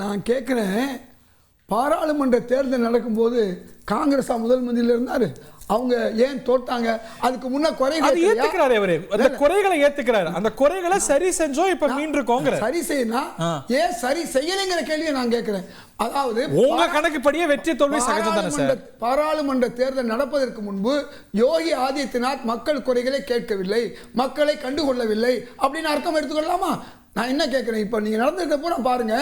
நான் கேட்குறேன், பாராளுமன்ற தேர்தல் நடக்கும்போது காங்கிரஸ் முதல் மந்திரியில் இருந்தாரு, அவங்க ஏன் தோட்டாங்க? அதுக்கு முன்ன குறைகள் ஏத்துக்கிறாரு அவரு, அந்த குறைகளை ஏத்துக்கிறாரு. அந்த குறைகளை சரி செஞ்சோம், இப்ப மீண்டும் காங்கிரஸ் சரி செய்யணும், ஏன் சரி செய்யலைங்கிற கேள்வியை நான் கேட்கிறேன். அதாவது உங்க கணக்குப்படியே வெற்றி தோல்வி சகஜம் தானே சார்? பாராளுமன்ற தேர்தல் நடப்பதற்கு முன்பு யோகி ஆதித்யநாத் மக்கள் குறைகளை கேட்கவில்லை, மக்களை கண்டுகொள்ளவில்லை அப்படின்னு அர்த்தம் எடுத்துக்கொள்ளலாமா? நான் என்ன கேட்கிறேன், இப்போ நீங்க நடந்திருக்க பூரா பாருங்க,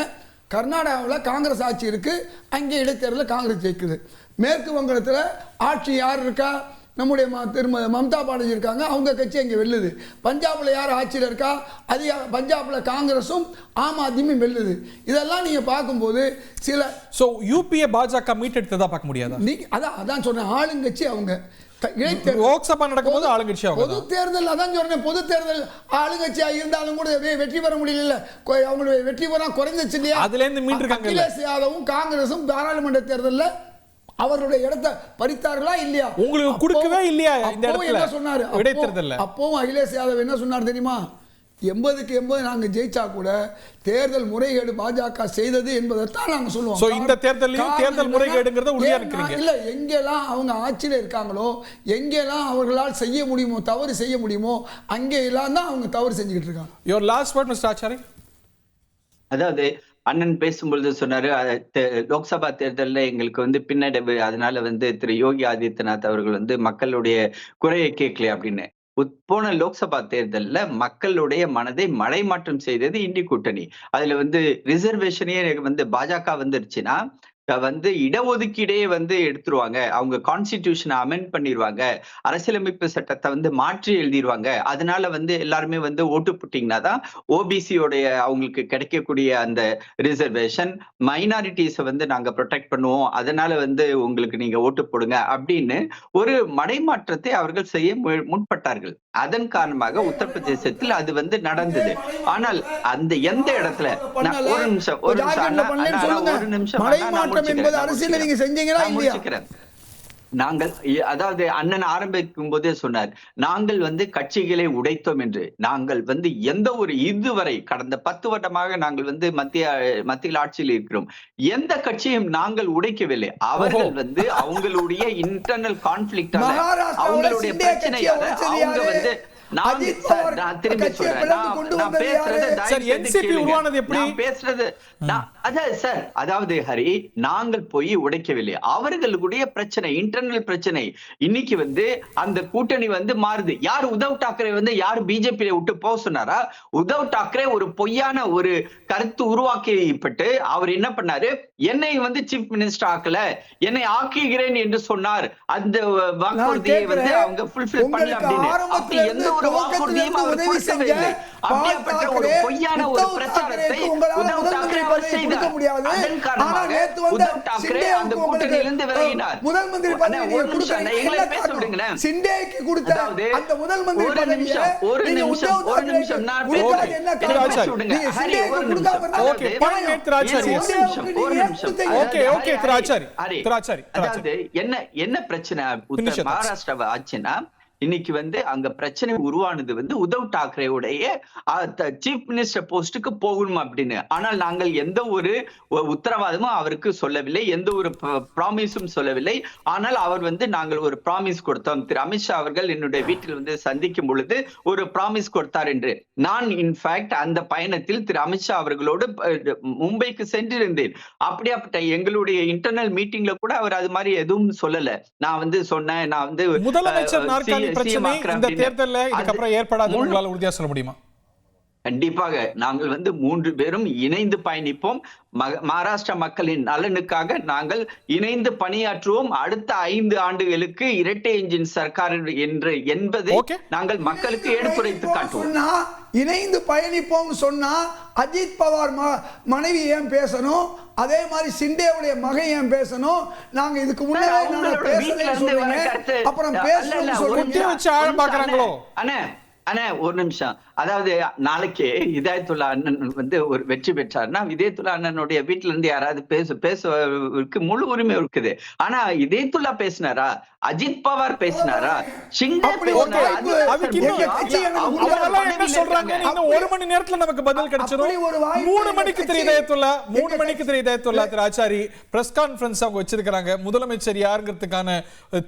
கர்நாடகாவில் காங்கிரஸ் ஆட்சி இருக்கு, அங்கே இடைத்தேர்தலில் காங்கிரஸ் ஜெயிக்குது. மேற்கு வங்கத்தில் ஆட்சி யார் இருக்கா? நம்முடைய மம்தா பானர்ஜி இருக்காங்க, அவங்க கட்சி அங்கே வெல்லுது. பஞ்சாபில் யார் ஆட்சியில் இருக்கா? பஞ்சாபில் காங்கிரஸும் ஆம் ஆத்மியும் வெல்லுது. இதெல்லாம் நீங்க பார்க்கும்போது சில யூபிஏ பாஜக மீட்டெடுத்ததா பார்க்க முடியாதா? அதான் சொன்ன ஆளுங்கட்சி அவங்க. லோக்சபா நடக்கும்போது ஆளுங்கட்சி அவங்க. பொது தேர்தல் அதான் சொன்னேன், பொது தேர்தல் ஆளுங்கட்சியா இருந்தாலும் கூட வெற்றி பெற முடியல, அவங்களுடைய வெற்றி பெற குறைந்துச்சு இல்லையா? அதுல இருந்து மீண்டு இருக்காங்க. அகிலேஷ் யாதவும் காங்கிரஸும் பாராளுமன்ற தேர்தலில் அவருடைய இடத்தை பறித்தார்களா இல்லையா? உங்களுக்கு கொடுக்கவே இல்லையா இந்த இடத்துல? என்ன சொன்னாரு இடைத்தேர்தல்ல? அப்பவும் அகிலேஷ் யாதவ் என்ன சொன்னார் தெரியுமா? 80க்கு 80 நாங்க ஜெயிச்சா கூட தேர்தல் முறைகேடு பாஜக செய்தது என்பதைத்தான் நாங்க சொல்லுவோம். சோ இந்த தேர்தலையும் தேர்தல் முறைகேடுங்கறத உறுதியா இருக்கீங்க இல்ல? எங்கெல்லாம் அவங்க ஆட்சியில இருக்காங்களோ, எங்கெல்லாம் அவர்களால் செய்ய முடியுமோ, தவறு செய்ய முடியுமோ, அங்கே எல்லாம் தான் அவங்க தவறு செஞ்சுக்கிட்டு இருக்காங்க. Your last word mister Achari. அதாவது அண்ணன் பேசும்பொழுது சொன்னாரு, லோக்சபா தேர்தலில் எங்களுக்கு பின்னடைவு, அதனால திரு யோகி ஆதித்யநாத் அவர்கள் மக்களுடைய குறையை கேட்கல அப்படின்னு. போன லோக்சபா தேர்தல்ல மக்களுடைய மனதை மலைமாற்றம் செய்தது இந்தி கூட்டணி. அதுல ரிசர்வேஷனே பாஜக வந்துருச்சுன்னா இடஒதுக்கீடே எடுத்துருவாங்க, அவங்க கான்ஸ்டிடியூஷனை அமெண்ட் பண்ணிடுவாங்க, அரசியலமைப்பு சட்டத்தை மாற்றி எழுதிடுவாங்க. அதனால எல்லாருமே ஓட்டு போட்டீங்கன்னா தான் ஓபிசியோடைய அவங்களுக்கு கிடைக்கக்கூடிய அந்த ரிசர்வேஷன், மைனாரிட்டிஸை நாங்க ப்ரொடெக்ட் பண்ணுவோம், அதனால உங்களுக்கு நீங்க ஓட்டு போடுங்க அப்படின்னு ஒரு மடைமாற்றத்தை அவர்கள் செய்ய முற்பட்டார்கள். அதன் காரணமாக உத்தரப்பிரதேசத்தில் அது நடந்தது. ஆனால் அந்த எந்த இடத்துல ஒரு நிமிஷம் நாங்கள், அதாவது அண்ணன் ஆரம்பிக்கும் போதே சொன்னார், நாங்கள் கட்சிகளை உடைத்தோம் என்று. நாங்கள் எந்த ஒரு இதுவரை கடந்த 10 வருடமாக நாங்கள் மத்தியில் ஆட்சியில் இருக்கிறோம், எந்த கட்சியும் நாங்கள் உடைக்கவில்லை. அவர்கள் அவங்களுடைய இன்டர்னல் கான்ஃபிளிக்டால, அவங்களுடைய பிரச்சனையால அவங்க நான் திரும்பி சொல்றேன், நான் பேசுறது சார், அதாவது ஹரி, நாங்கள் போய் உடைக்கவில்லை, அவர்களுடைய பிரச்சனை, இன்டர்னல் பிரச்சனை. இன்னைக்கு அந்த கூட்டணி மாறுது. யார் உத்தவ் டாக்கரே யார் பிஜேபி விட்டு போக சொன்னாரா? உத்தவ் டாக்கரே ஒரு பொய்யான ஒரு கருத்து உருவாக்கப்பட்டு அவர் என்ன பண்ணாரு, என்னை சீஃப் மினிஸ்டர் ஆக்கல, என்னை ஆக்குகிறேன் என்று சொன்னார். அந்த வாக்குறுதியை அவங்க ஃபுல்ஃபில் பண்ணல அப்படின்னு எந்த ஒரு வாக்குறுதியும் அவர் கொடுக்கவே இல்லை. அப்படிப்பட்ட ஒரு பொய்யான ஒரு பிரச்சாரத்தை உத்தவ் டாக்கரே அவர் செய்தார். அதன் காரணமாக உத்தவ் டாக்கரே அந்த கூட்டணியிலிருந்து விலகினார். முதல் மந்திரி பதவி ஒரு நிமிஷம் எங்களை பேச விடுங்களேன். சிண்டேக்கு கொடுத்த அந்த முதல் மந்திரி பதவியை ஒரு நிமிஷம் நான் பேசுறேன். பேச விடுங்க. ஹரி ஒரு நிமிஷம். ஓகே, பாயிண்ட் மேக் ஆச்சாரி. ஒரு நிமிஷம். ஓகே திராச்சாரி. அதாவது என்ன பிரச்சனை மகாராஷ்டிரா ஆச்சுன்னா, இன்னைக்கு அங்க பிரச்சனை உருவானது உத்தவ் டாக்கரேவுடைய சீஃப் மினிஸ்டர் போஸ்டுக்கு போகணும் அப்படின்னு. ஆனால் நாங்கள் எந்த ஒரு உத்தரவாதமும் அவருக்கு சொல்லவில்லை, எந்த ஒரு ப்ராமிஸும் சொல்லவில்லை. ஆனால் அவர் நாங்கள் ஒரு ப்ராமிஸ் கொடுத்தோம். திரு அமித்ஷா அவர்கள் என்னுடைய வீட்டில் சந்திக்கும் பொழுது ஒரு ப்ராமிஸ் கொடுத்தார் என்று. நான் இன்ஃபேக்ட் அந்த பயணத்தில் திரு அமித்ஷா அவர்களோடு மும்பைக்கு சென்றிருந்தேன். அப்படியாப்பட்ட எங்களுடைய இன்டர்னல் மீட்டிங்ல கூட அவர் அது மாதிரி எதுவும் சொல்லல. நான் சொன்னேன், நான் முதலமைச்சர் நாற்காலி பிரச்சனை இந்த தேர்தல்ல இதுக்கப்புறம் ஏற்படாது உங்களால உறுதியா சொல்ல முடியுமா? கண்டிப்பாக நாங்கள் 3 பேரும் இணைந்து பயணிப்போம். மகாராஷ்டிரா மக்களின் நலனுக்காக நாங்கள் இணைந்து பணியாற்றுவோம். அடுத்த 5 ஆண்டுகளுக்கு இரட்டை என்ஜின் சர்க்கார் என்பதை நாங்கள் மக்களுக்கு எடுத்துரைத்து காட்டுவோம். இணைந்து பயணிப்போம் சொன்னா அஜித் பவார் மனைவி ஏன் பேசணும்? அதே மாதிரி சிண்டேவுடைய மகன் ஏன் பேசணும்? நாங்க இதுக்கு முன்னாடி அப்புறம் ஆழம் பாக்குறாங்களோ? ஆனா ஒரு நிமிஷம், அதாவது நாளைக்கு ஹிதாயத்துல்லா அண்ணன் வந்து ஒரு வெற்றி பெற்றாருன்னா ஹிதாயத்துல்லா அண்ணனுடைய வீட்டுல இருந்து யாராவது பேசுவதற்கு முழு உரிமை இருக்குது. ஆனா ஹிதாயத்துல்லா பேசினாரா, அஜித் பவார் பேசினாரா, ஷிண்டே பேசினாரா? இன்னும் 1 மணி நேரத்துல நமக்கு பதில் கிடைச்சிடும். 3 மணிக்கு திரு ஆச்சாரி பிரஸ் கான்ஃபரன்ஸ் அவங்க வச்சிருக்காங்க. முதலமைச்சர் யாருங்கிறதுக்கான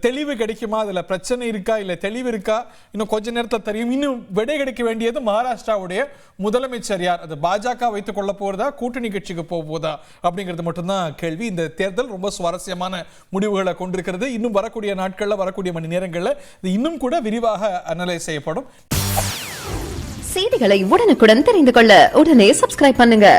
தெளிவு கிடைக்குமா, அதுல பிரச்சனை இருக்கா இல்ல தெளிவு இருக்கா, இன்னும் கொஞ்ச நேரத்துல தெரியும். இன்னும் விடை கிடைக்க வேண்டியது மகாராஷ்டிராவுடைய முதலமைச்சர் யார், அது பாஜக வைத்துக் கொள்ள போறதா கூட்டணி கட்சிக்கு போவதா அப்படிங்கிறது மட்டும்தான் கேள்வி. இந்த தேர்தல் ரொம்ப சுவாரஸ்யமான முடிவுகளை கொண்டிருக்கிறது. இன்னும் வரக்கூடிய நாட்கள்ல, வரக்கூடிய மணி நேரங்கள்ல இது இன்னும் கூட விரிவாக அனலைஸ் செய்யப்படும். செய்திகளை உடனுக்குடன் தெரிந்து கொள்ள உடனே சப்ஸ்கிரைப் பண்ணுங்க.